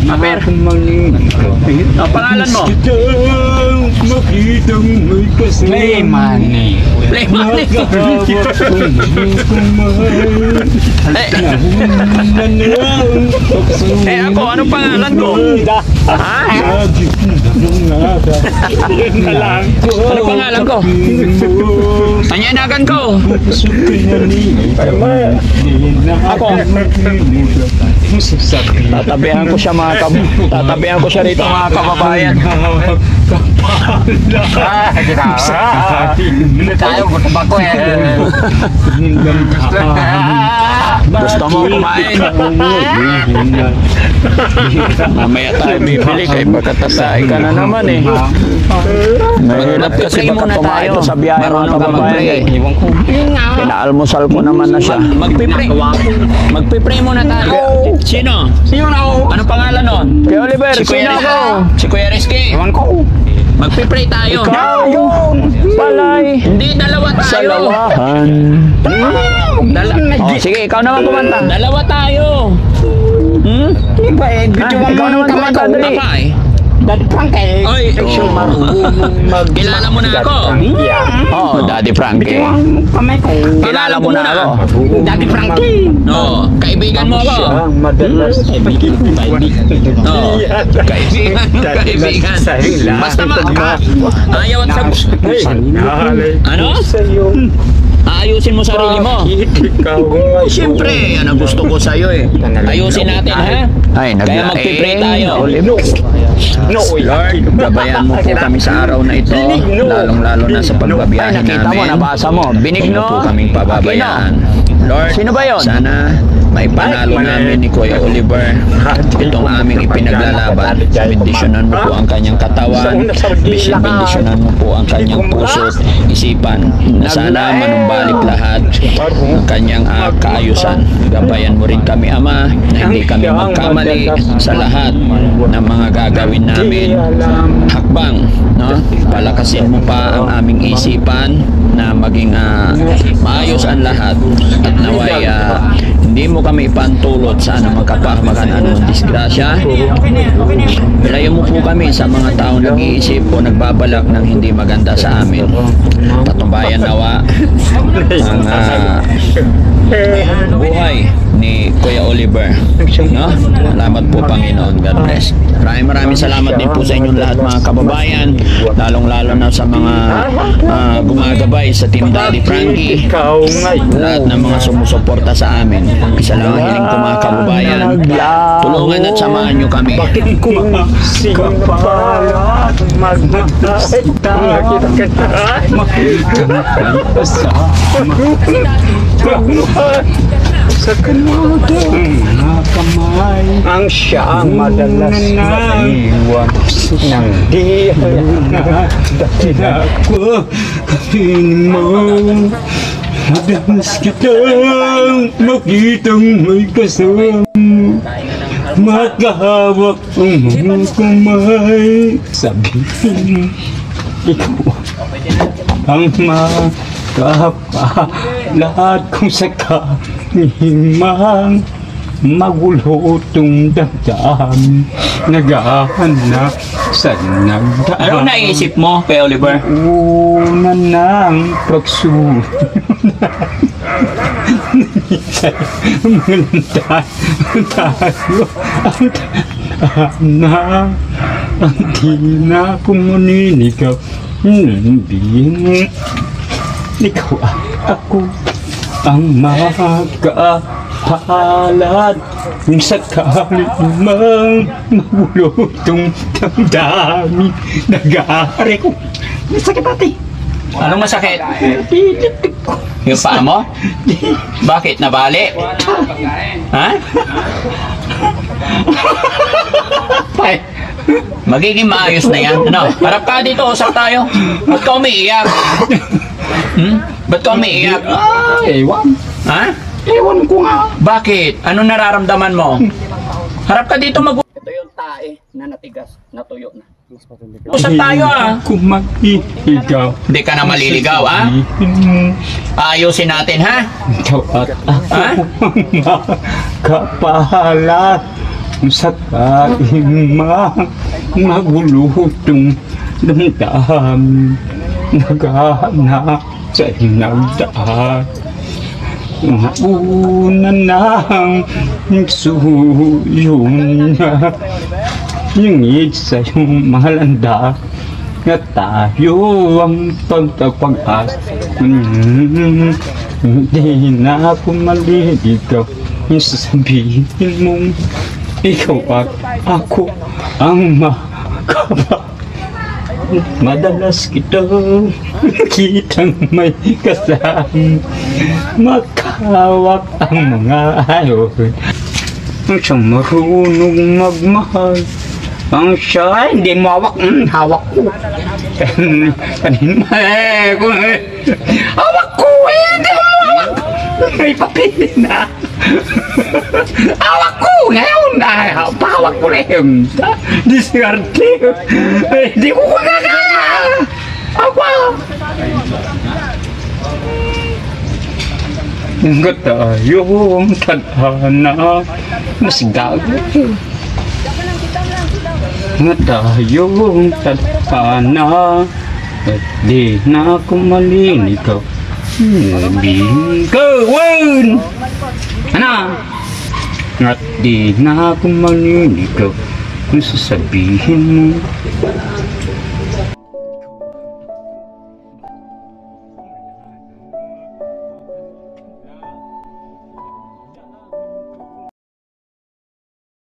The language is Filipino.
Aper. Ang pangalan mo? Play money. Play money. Ako, anong pangalan ko? Ha? Anong pangalan ko? Tanyanagan ko. Ako. Tatabihan ko siya tatabihan ko siya rito mga kababayan. Gusto mo kumain? Mamaya tayo bibili kay pagkatatay ka na naman eh. Mahirap kasi baka pumain sa biyahe mga kababayan. Pinaalmusal ko naman na siya. Magpipray muna tayo. Sino? Sino na ako? Anong pangalan nun? Kay Oliver. Si Kuya ako. Si Kuya Rizky. Ewan ko. Magpipray tayo. Ikaw. Palay. Hindi, dalawa tayo. Salawahan. Sige, ikaw naman kumanta. Dalawa tayo. Iba eh. Ikaw naman kumanta. Apa eh? Daddy Frankie. Oy, kilala mo na ako. Oo, Daddy Frankie. Kilala mo na ako. Daddy Frankie. Oo, kaibigan mo ako. Oo, kaibigan. Basta ayaw at sa... Ano? Ayusin mo sarili mo. Siyempre, yan ang gusto ko sa'yo eh. Ayusin natin ha. Kaya magpipray tayo. Lord, gabayan mo po kami sa araw na ito, lalong-lalo na sa pagbabiyahe namin. Nakita mo, nabasa mo, binigno po kaming pababayaan. Lord, sino ba yun? Sana may panalo namin ni Kuya Oliver itong aming ipinaglalaban. Bendisyonan mo po ang kanyang katawan, bendisyonan mo po ang kanyang puso, isipan, na sana manumbalik lahat ng kanyang kaayusan. Gabayan mo rin kami, Ama, na hindi kami magkamali sa lahat ng mga gagawin namin. Hakbang, no? Palakasin mo pa ang aming isipan na maging maayos ang lahat at naway hindi mo kami ipantulot sa magkapahamakan anong disgrasya. Layo mo po kami sa mga taong nag-iisip o nagbabalak ng hindi maganda sa amin. Patumbayan nawa ang buhay ni Kuya Oliver, no? Salamat po Panginoon. God bless. Maraming salamat din po sa inyong lahat mga kababayan, lalong-lalo na sa mga gumagabay sa Team Daddy Frankie, lahat ng mga sumusuporta sa amin. Isa lang ang hiling ko mga kababayan, tulungan at samahan nyo kami. Sa kanwadong kamay ang siyang madalas maiwan ng di dahil ako kapin mo. Madalas kitang makitang may kasama, makahawak ang mga kamay. Sabihin ikaw ang lahat kung sakahimang magulutong damdam nagahanap sa nagdaan. Ano naisip mo kay Oliver? Una ng pagsunod tayo ang di na kumuninigaw hindi ikaw ako ang magkahalat kung sakali mang magulutong damdamin nag-aari ko. Masakit ate. Anong masakit? Yung paa mo? Bakit? Nabali? Ha? Magiging maayos na yan. Ano? Harap ka dito, usap tayo. Ba't ka umiiyak? Ba't ka umiiyak? Ewan. Ha? Ewan ko nga. Bakit? Ano nararamdaman mo? Harap ka dito mag... Ito yung tae na natigas, natuyo na. Usap tayo Kung mag-iigaw. Hindi ka na maliligaw Ayusin natin ha? Ikaw at ako kapahalat sa kaing magulutong damdamin naghahanap sa inagdaan. Una nang suyong niya yung sa'yong malanda na tayo ang pagkapag-as. Hindi na ako maliligaw yung sasabihin mong ikaw at ako ang makaba. Madalas kitang kitang may kasama, makawak ang mga ayon. Ang siyang marunong magmahal, ang siya hindi mawak, hawak ko. Kanina hawak ko, hindi mo mawak. May papili na. Hawak ko ngayon, pahawak ko rin. Diskarte. Hindi ko kagaya. Ako. Nga tayong tadhana mas gago. Nga tayong tadhana at di na ako malinigaw. Bingkawan! Ano? At di na ako malinigaw kung sasabihin mo